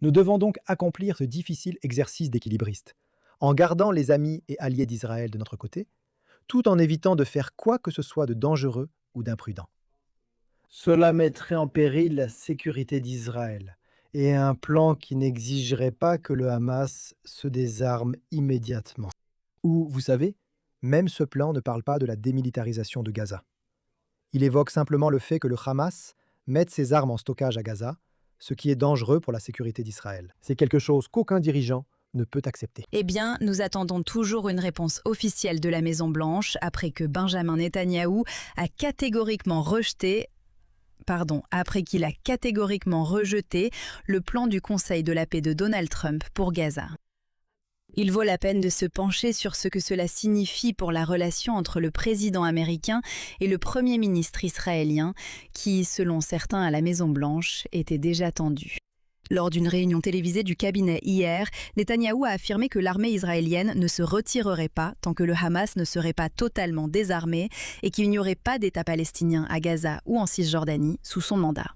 Nous devons donc accomplir ce difficile exercice d'équilibriste, en gardant les amis et alliés d'Israël de notre côté, tout en évitant de faire quoi que ce soit de dangereux ou d'imprudent. Cela mettrait en péril la sécurité d'Israël et un plan qui n'exigerait pas que le Hamas se désarme immédiatement. Ou, vous savez, même ce plan ne parle pas de la démilitarisation de Gaza. Il évoque simplement le fait que le Hamas mette ses armes en stockage à Gaza, ce qui est dangereux pour la sécurité d'Israël. C'est quelque chose qu'aucun dirigeant ne peut accepter. Eh bien, nous attendons toujours une réponse officielle de la Maison-Blanche après que Benjamin Netanyahou a catégoriquement rejeté après qu'il a catégoriquement rejeté le plan du Conseil de la paix de Donald Trump pour Gaza. Il vaut la peine de se pencher sur ce que cela signifie pour la relation entre le président américain et le premier ministre israélien, qui, selon certains à la Maison-Blanche, était déjà tendu. Lors d'une réunion télévisée du cabinet hier, Netanyahou a affirmé que l'armée israélienne ne se retirerait pas tant que le Hamas ne serait pas totalement désarmé et qu'il n'y aurait pas d'État palestinien à Gaza ou en Cisjordanie sous son mandat.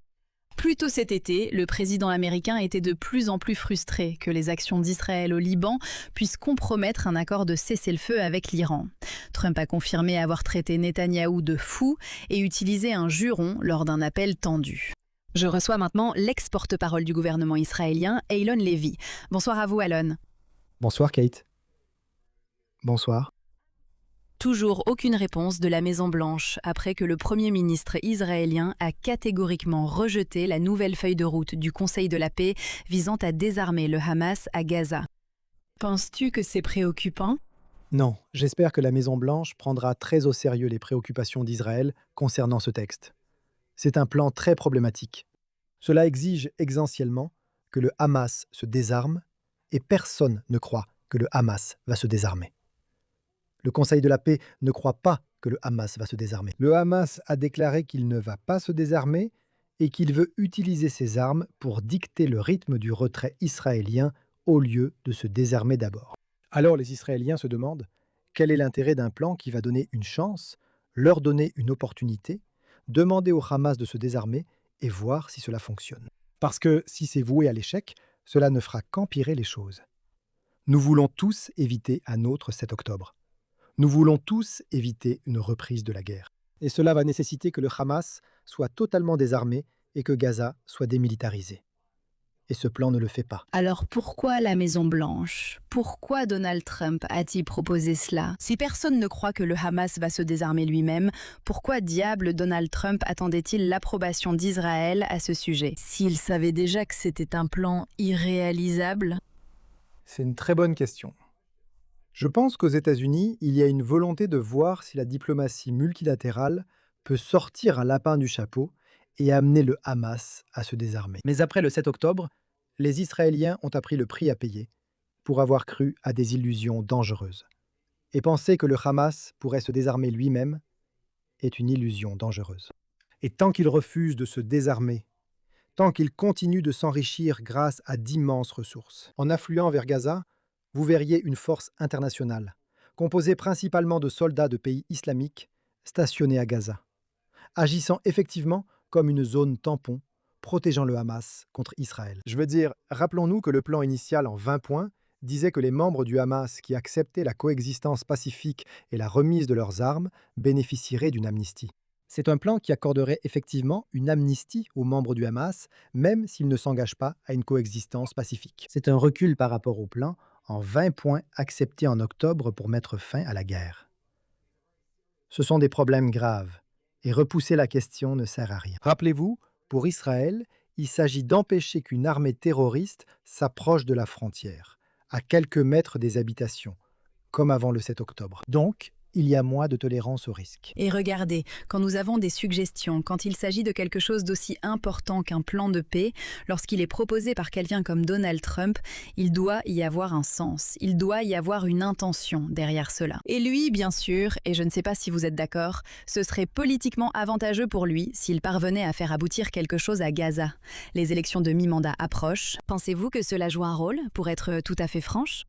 Plus tôt cet été, le président américain était de plus en plus frustré que les actions d'Israël au Liban puissent compromettre un accord de cessez-le-feu avec l'Iran. Trump a confirmé avoir traité Netanyahou de fou et utilisé un juron lors d'un appel tendu. Je reçois maintenant l'ex-porte-parole du gouvernement israélien, Eylon Levy. Bonsoir à vous, Alon. Bonsoir Kate. Bonsoir. Toujours aucune réponse de la Maison-Blanche après que le Premier ministre israélien a catégoriquement rejeté la nouvelle feuille de route du Conseil de la paix visant à désarmer le Hamas à Gaza. Penses-tu que c'est préoccupant ? Non, j'espère que la Maison-Blanche prendra très au sérieux les préoccupations d'Israël concernant ce texte. C'est un plan très problématique. Cela exige essentiellement que le Hamas se désarme et personne ne croit que le Hamas va se désarmer. Le Conseil de la paix ne croit pas que le Hamas va se désarmer. Le Hamas a déclaré qu'il ne va pas se désarmer et qu'il veut utiliser ses armes pour dicter le rythme du retrait israélien au lieu de se désarmer d'abord. Alors les Israéliens se demandent quel est l'intérêt d'un plan qui va donner une chance, leur donner une opportunité, demander au Hamas de se désarmer et voir si cela fonctionne. Parce que si c'est voué à l'échec, cela ne fera qu'empirer les choses. Nous voulons tous éviter un autre 7 octobre. Nous voulons tous éviter une reprise de la guerre. Et cela va nécessiter que le Hamas soit totalement désarmé et que Gaza soit démilitarisé. Et ce plan ne le fait pas. Alors pourquoi la Maison-Blanche ? Pourquoi Donald Trump a-t-il proposé cela ? Si personne ne croit que le Hamas va se désarmer lui-même, pourquoi diable Donald Trump attendait-il l'approbation d'Israël à ce sujet ? S'il savait déjà que c'était un plan irréalisable ? C'est une très bonne question. Je pense qu'aux États-Unis, il y a une volonté de voir si la diplomatie multilatérale peut sortir un lapin du chapeau et amener le Hamas à se désarmer. Mais après le 7 octobre, les Israéliens ont appris le prix à payer pour avoir cru à des illusions dangereuses. Et penser que le Hamas pourrait se désarmer lui-même est une illusion dangereuse. Et tant qu'il refuse de se désarmer, tant qu'il continue de s'enrichir grâce à d'immenses ressources, en affluant vers Gaza, vous verriez une force internationale, composée principalement de soldats de pays islamiques stationnés à Gaza, agissant effectivement comme une zone tampon, protégeant le Hamas contre Israël. Je veux dire, rappelons-nous que le plan initial en 20 points disait que les membres du Hamas qui acceptaient la coexistence pacifique et la remise de leurs armes bénéficieraient d'une amnistie. C'est un plan qui accorderait effectivement une amnistie aux membres du Hamas, même s'ils ne s'engagent pas à une coexistence pacifique. C'est un recul par rapport au plan en 20 points accepté en octobre pour mettre fin à la guerre. Ce sont des problèmes graves, et repousser la question ne sert à rien. Rappelez-vous, pour Israël, il s'agit d'empêcher qu'une armée terroriste s'approche de la frontière, à quelques mètres des habitations, comme avant le 7 octobre. Donc, il y a moins de tolérance au risque. Et regardez, quand nous avons des suggestions, quand il s'agit de quelque chose d'aussi important qu'un plan de paix, lorsqu'il est proposé par quelqu'un comme Donald Trump, il doit y avoir un sens, il doit y avoir une intention derrière cela. Et lui, bien sûr, et je ne sais pas si vous êtes d'accord, ce serait politiquement avantageux pour lui s'il parvenait à faire aboutir quelque chose à Gaza. Les élections de mi-mandat approchent. Pensez-vous que cela joue un rôle, pour être tout à fait franche ?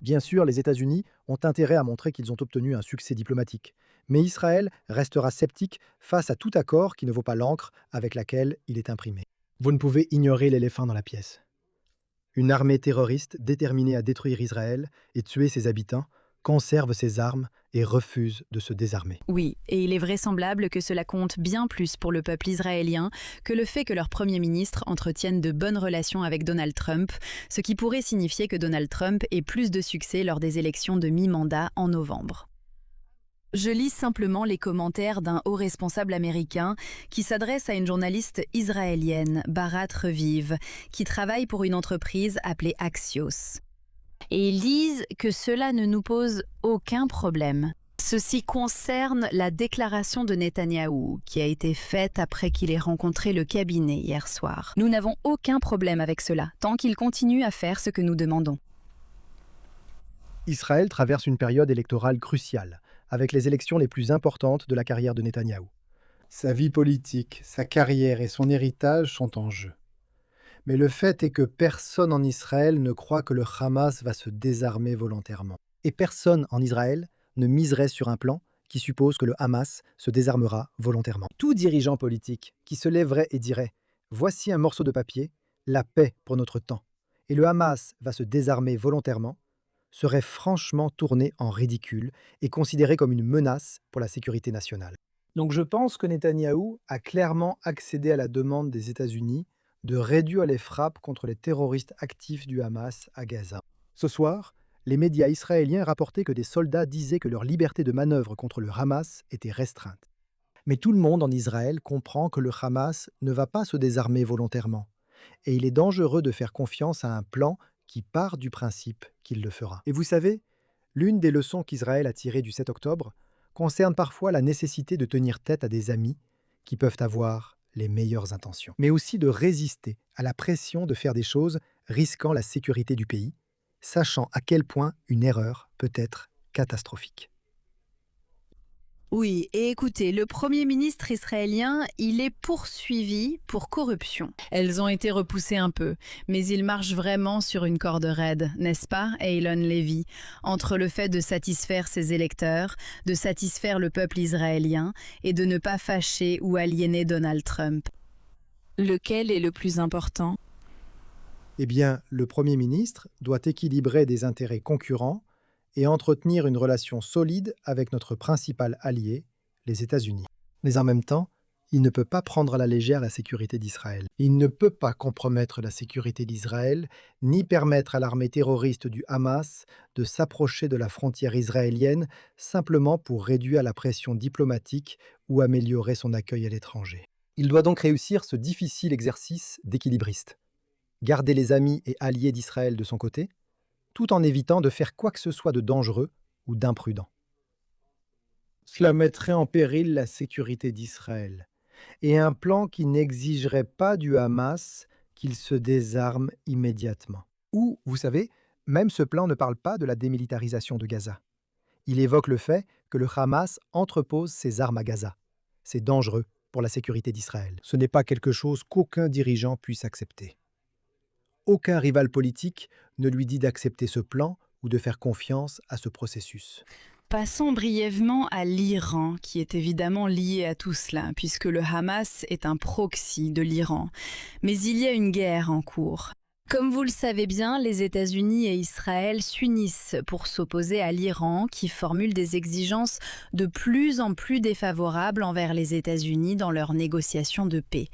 Bien sûr, les États-Unis ont intérêt à montrer qu'ils ont obtenu un succès diplomatique. Mais Israël restera sceptique face à tout accord qui ne vaut pas l'encre avec laquelle il est imprimé. Vous ne pouvez ignorer l'éléphant dans la pièce. Une armée terroriste déterminée à détruire Israël et tuer ses habitants conserve ses armes et refuse de se désarmer. Oui, et il est vraisemblable que cela compte bien plus pour le peuple israélien que le fait que leur Premier ministre entretienne de bonnes relations avec Donald Trump, ce qui pourrait signifier que Donald Trump ait plus de succès lors des élections de mi-mandat en novembre. Je lis simplement les commentaires d'un haut responsable américain qui s'adresse à une journaliste israélienne, Barat Reviv, qui travaille pour une entreprise appelée Axios. Et ils disent que cela ne nous pose aucun problème. Ceci concerne la déclaration de Netanyahou, qui a été faite après qu'il ait rencontré le cabinet hier soir. Nous n'avons aucun problème avec cela, tant qu'il continue à faire ce que nous demandons. Israël traverse une période électorale cruciale, avec les élections les plus importantes de la carrière de Netanyahou. Sa vie politique, sa carrière et son héritage sont en jeu. Mais le fait est que personne en Israël ne croit que le Hamas va se désarmer volontairement. Et personne en Israël ne miserait sur un plan qui suppose que le Hamas se désarmera volontairement. Tout dirigeant politique qui se lèverait et dirait « Voici un morceau de papier, la paix pour notre temps, et le Hamas va se désarmer volontairement », serait franchement tourné en ridicule et considéré comme une menace pour la sécurité nationale. Donc je pense que Netanyahou a clairement accédé à la demande des États-Unis de réduire les frappes contre les terroristes actifs du Hamas à Gaza. Ce soir, les médias israéliens rapportaient que des soldats disaient que leur liberté de manœuvre contre le Hamas était restreinte. Mais tout le monde en Israël comprend que le Hamas ne va pas se désarmer volontairement, et il est dangereux de faire confiance à un plan qui part du principe qu'il le fera. Et vous savez, l'une des leçons qu'Israël a tirées du 7 octobre concerne parfois la nécessité de tenir tête à des amis qui peuvent avoir les meilleures intentions, mais aussi de résister à la pression de faire des choses risquant la sécurité du pays, sachant à quel point une erreur peut être catastrophique. Oui, et écoutez, le Premier ministre israélien, il est poursuivi pour corruption. Elles ont été repoussées un peu, mais il marche vraiment sur une corde raide, n'est-ce pas, Eilon Levy, entre le fait de satisfaire ses électeurs, de satisfaire le peuple israélien et de ne pas fâcher ou aliéner Donald Trump. Lequel est le plus important ? Eh bien, le Premier ministre doit équilibrer des intérêts concurrents et entretenir une relation solide avec notre principal allié, les États-Unis. Mais en même temps, il ne peut pas prendre à la légère la sécurité d'Israël. Il ne peut pas compromettre la sécurité d'Israël, ni permettre à l'armée terroriste du Hamas de s'approcher de la frontière israélienne simplement pour réduire la pression diplomatique ou améliorer son accueil à l'étranger. Il doit donc réussir ce difficile exercice d'équilibriste. Garder les amis et alliés d'Israël de son côté, tout en évitant de faire quoi que ce soit de dangereux ou d'imprudent. Cela mettrait en péril la sécurité d'Israël, et un plan qui n'exigerait pas du Hamas qu'il se désarme immédiatement. Ou, vous savez, même ce plan ne parle pas de la démilitarisation de Gaza. Il évoque le fait que le Hamas entrepose ses armes à Gaza. C'est dangereux pour la sécurité d'Israël. Ce n'est pas quelque chose qu'aucun dirigeant puisse accepter. Aucun rival politique ne lui dit d'accepter ce plan ou de faire confiance à ce processus. Passons brièvement à l'Iran, qui est évidemment lié à tout cela, puisque le Hamas est un proxy de l'Iran. Mais il y a une guerre en cours. Comme vous le savez bien, les États-Unis et Israël s'unissent pour s'opposer à l'Iran, qui formule des exigences de plus en plus défavorables envers les États-Unis dans leurs négociations de paix.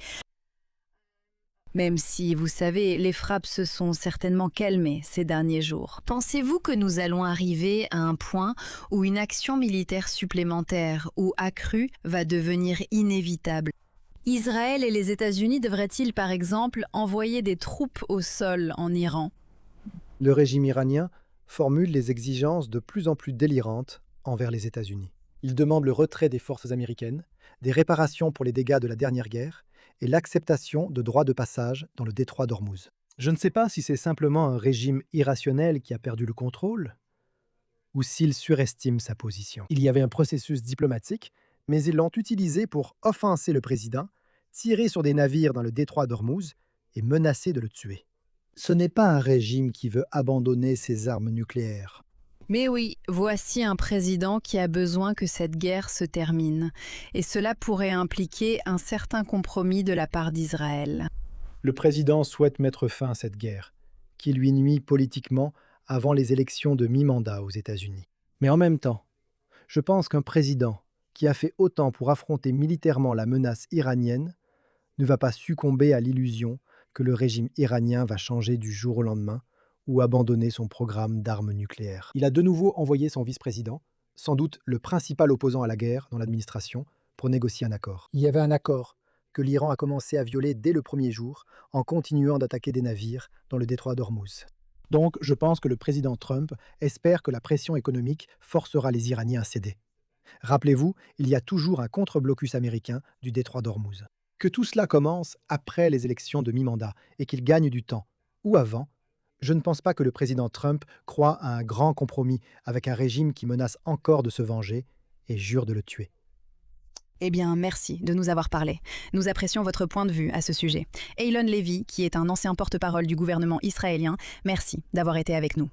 Même si, vous savez, les frappes se sont certainement calmées ces derniers jours. Pensez-vous que nous allons arriver à un point où une action militaire supplémentaire ou accrue va devenir inévitable ? Israël et les États-Unis devraient-ils par exemple envoyer des troupes au sol en Iran ? Le régime iranien formule des exigences de plus en plus délirantes envers les États-Unis. Il demande le retrait des forces américaines, des réparations pour les dégâts de la dernière guerre, et l'acceptation de droits de passage dans le détroit d'Ormuz. Je ne sais pas si c'est simplement un régime irrationnel qui a perdu le contrôle, ou s'il surestime sa position. Il y avait un processus diplomatique, mais ils l'ont utilisé pour offenser le président, tirer sur des navires dans le détroit d'Ormuz et menacer de le tuer. Ce n'est pas un régime qui veut abandonner ses armes nucléaires. Mais oui, voici un président qui a besoin que cette guerre se termine. Et cela pourrait impliquer un certain compromis de la part d'Israël. Le président souhaite mettre fin à cette guerre, qui lui nuit politiquement avant les élections de mi-mandat aux États-Unis. Mais en même temps, je pense qu'un président qui a fait autant pour affronter militairement la menace iranienne ne va pas succomber à l'illusion que le régime iranien va changer du jour au lendemain ou abandonner son programme d'armes nucléaires. Il a de nouveau envoyé son vice-président, sans doute le principal opposant à la guerre dans l'administration, pour négocier un accord. Il y avait un accord que l'Iran a commencé à violer dès le premier jour en continuant d'attaquer des navires dans le détroit d'Ormuz. Donc je pense que le président Trump espère que la pression économique forcera les Iraniens à céder. Rappelez-vous, il y a toujours un contre-blocus américain du détroit d'Ormuz. Que tout cela commence après les élections de mi-mandat et qu'il gagne du temps, ou avant, je ne pense pas que le président Trump croit à un grand compromis avec un régime qui menace encore de se venger et jure de le tuer. Eh bien, merci de nous avoir parlé. Nous apprécions votre point de vue à ce sujet. Eylon Levy, qui est un ancien porte-parole du gouvernement israélien, merci d'avoir été avec nous.